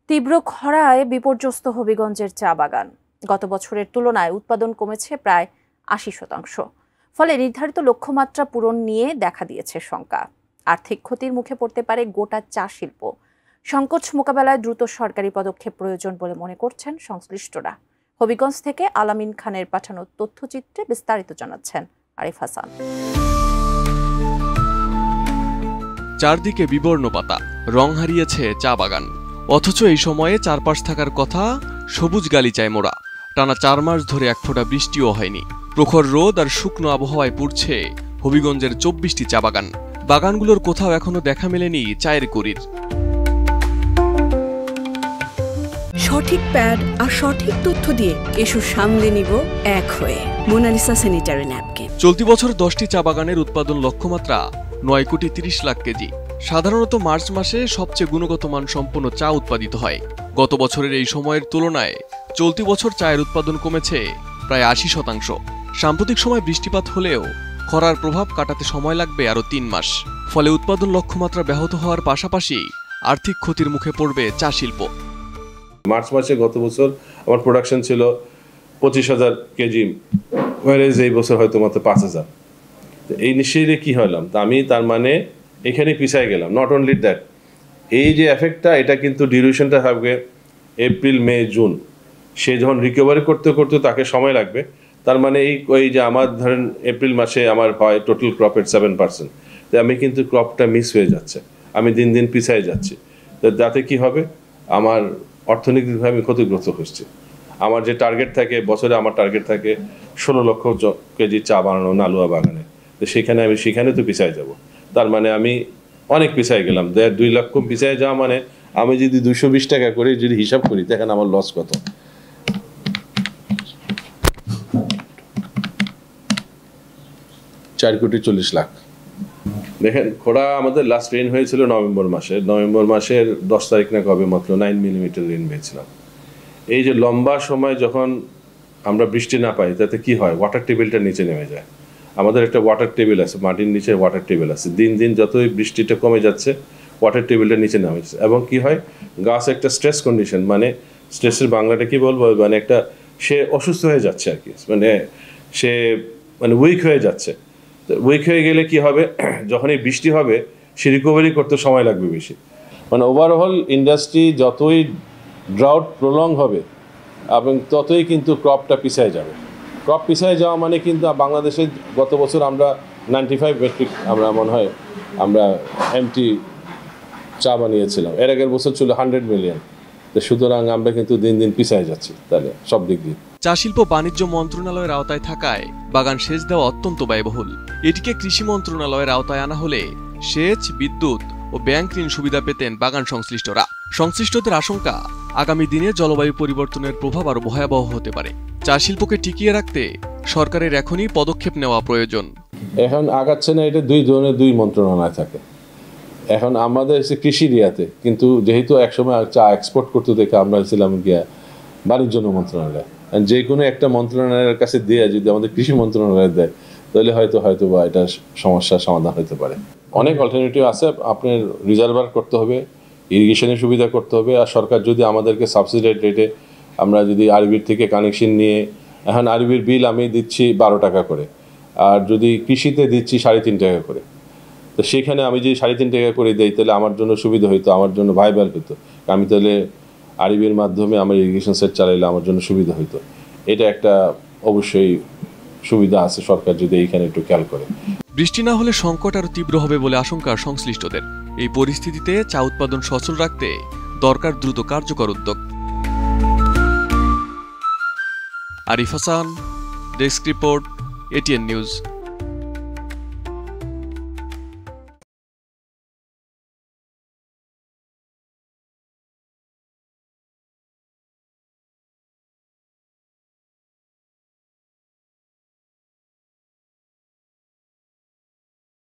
তীব্র খরায় বিপর্যস্ত হবিগঞ্জের চা বাগান। গত বছরের তুলনায় উৎপাদন কমেছে প্রায় ৮০%। ফলে নির্ধারিত লক্ষ্যমাত্রা পূরণ নিয়ে দেখা দিয়েছে শঙ্কা। আর্থিক ক্ষতির মুখে পড়তে পারে গোটা চা শিল্প। সংকট মোকাবেলায় দ্রুত সরকারি পদক্ষেপ প্রয়োজন বলে মনে করছেন সংশ্লিষ্টরা। হবিগঞ্জ থেকে আলামিন খানের পাঠানো তথ্যচিত্রে বিস্তারিত জানাচ্ছেন আরিফ হাসান। চারদিকে বিবর্ণ পাতা, রং হারিয়েছে চা বাগান। অথচ এই সময়ে চারপাশ থাকার কথা সবুজ গালিচায় মোড়া। টানা ৪ মাস ধরে এক ফোঁটা বৃষ্টিও হয়নি। প্রখর রোদ আর শুকনো আবহাওয়ায় পুড়ছে হবিগঞ্জের ২৪টি চা বাগান। বাগানগুলোর কোথাও এখনো দেখা মেলেনি চায়ের কুড়ির। সঠিক প্যাড আর সঠিক তথ্য দিয়ে এসব সামলে নিব এক হয়ে। Monalisa sanitary napkin. চলতি বছর ১০টি চা বাগানের উৎপাদন লক্ষ্যমাত্রা ৯,৩০,০০,০০০ কেজি। সাধারণত মার্চ মাসে সবচেয়ে গুণগত মান সম্পন্ন চা উৎপাদিত হয়। গত বছরের এই সময়ের তুলনায় চলতি বছর চায়ের উৎপাদন কমেছে প্রায় ৮০%। সাম্প্রতিক সময় বৃষ্টিপাত হলেও খরার প্রভাব কাটাতে সময় লাগবে আরও ৩ মাস। ফলে উৎপাদন লক্ষ্যমাত্রা ব্যাহত হওয়ার পাশাপাশি আর্থিক ক্ষতির মুখে পড়বে চা শিল্প। মার্চ মাসে গত বছর আমার প্রোডাকশন ছিল ২৫,০০০ কেজি, এই বছর হয়তো মাত্র ৫,০০০। এই নিশ্চয়ই কি হলাম, আমি তার মানে এখানে পিছায় গেলাম। নট অনলি দ্যাট, এই যে এফেক্টটা, এটা কিন্তু ডিউরেশনটা থাকবে এপ্রিল, মে, জুন। সে যখন রিকভারি করতে করতে তাকে সময় লাগবে। তার মানে এই যে আমার ধরেন এপ্রিল মাসে আমার হয় টোটাল ক্রপের 7%, তো আমি কিন্তু ক্রপটা মিস হয়ে যাচ্ছে, আমি দিন দিন পিছায় যাচ্ছি। তো যাতে কি হবে, আমার অর্থনৈতিকভাবে আমি ক্ষতিগ্রস্ত হচ্ছি। আমার যে টার্গেট থাকে বছরে, আমার টার্গেট থাকে ১৬ লক্ষ কেজি চা বানানো নালুয়া বাগানে। তো সেখানে তো পিছায় যাব। তার মানে আমি অনেক পিছায় গেলাম। ২ লক্ষ পিছায় যাওয়া মানে আমি যদি ২২০ টাকা করে যদি হিসাব করি, দেখেন আমার লস কত। ৪,৪০,০০,০০০। দেখেন, খরা আমাদের লাস্ট রেন হয়েছিল নভেম্বর মাসের ১০ তারিখ না কবে মাত্র 9 মিলিমিটার রেন পেয়েছিলাম। এই যে লম্বা সময় যখন আমরা বৃষ্টি না পাই, তাতে কি হয়, ওয়াটার টেবিলটা নিচে নেমে যায়। আমাদের একটা ওয়াটার টেবিল আছে, মাটির নিচে ওয়াটার টেবিল আছে। দিন দিন যতই বৃষ্টিটা কমে যাচ্ছে, ওয়াটার টেবিলটা নিচে নেমে যাচ্ছে। এবং কি হয়, গাছ একটা স্ট্রেস কন্ডিশন, মানে স্ট্রেসের বাংলাটা কি বলবো, মানে একটা সে অসুস্থ হয়ে যাচ্ছে আর কি, সে উইক হয়ে যাচ্ছে। উইক হয়ে গেলে কি হবে, যখন এই বৃষ্টি হবে সে রিকভারি করতে সময় লাগবে বেশি। ওভারঅল ইন্ডাস্ট্রি যতই ড্রাউট প্রলং হবে এবং ততই কিন্তু ক্রপটা পিছায় যাবে। ক্রপ পিছায় যাওয়া মানে কিন্তু বাংলাদেশে গত বছর আমরা 95 মেট্রিক আমরা মনে হয় আমরা এমটি চা বানিয়েছিলাম। এর আগের বছর ছিল 100 মিলিয়ন। তো সুতরাং আমরা কিন্তু দিন দিন পিছায় যাচ্ছি তাহলে সব দিক দিয়ে। চা শিল্প বাণিজ্য মন্ত্রণালয়ের আওতায় থাকায় বাগান সেচ দেওয়া অত্যন্ত ব্যয়বহুল। এটিকে কৃষি মন্ত্রণালয়ের আওতায় আনা হলে সেচ, বিদ্যুৎ ও ব্যাংক ঋণ সুবিধা পেতেন বাগান সংশ্লিষ্টরা। সংশ্লিষ্টদের আশঙ্কা, আগামী দিনে জলবায়ু পরিবর্তনের প্রভাব আরও ভয়াবহ হতে পারে। চা শিল্পকে টিকিয়ে রাখতে সরকারের এখনই পদক্ষেপ নেওয়া প্রয়োজন। এখন আগাচ্ছে না, এটা 2 ধরনের 2 মন্ত্রণালয় থাকে। এখন আমাদের কৃষি রিয়াতে, কিন্তু যেহেতু একসময় চা এক্সপোর্ট করতে দেখে আমরা ছিলাম গিয়া বাণিজ্য মন্ত্রণালয়। যে কোনো একটা মন্ত্রণালয়ের কাছে দিয়ে যদি আমাদের কৃষি মন্ত্রণালয় দেয়, তাহলে হয়তো বা এটা সমস্যার সমাধান হতে পারে। অনেক অল্টারনেটিভ আছে। আপনার রিজার্ভার করতে হবে, ইরিগেশনের সুবিধা করতে হবে। আর সরকার যদি আমাদেরকে সাবসিডাইড রেটে, আমরা যদি আরবির থেকে কানেকশন নিয়ে, এখন আরবির বিল আমি দিচ্ছি 12 টাকা করে, আর যদি কৃষিতে দিচ্ছি 3.5 টাকা করে। তো সেখানে আমি যদি 3.5 টাকা করে দিই, তাহলে আমার জন্য সুবিধা হইতো, আমার জন্য ভাইবাল হইতো। আমি তাহলে আরবির মাধ্যমে আমার ইরিগেশন সেট চালাইলে আমার জন্য সুবিধা হইতো। এটা একটা অবশ্যই সুবিধা আছে, সরকার যদি এইখানে একটু খেয়াল করে। বৃষ্টি না হলে সংকট আরও তীব্র হবে বলে আশঙ্কা সংশ্লিষ্টদের। এই পরিস্থিতিতে চা উৎপাদন সচল রাখতে দরকার দ্রুত কার্যকর উদ্যোগ। Arif Hasan, desk report, ATN news.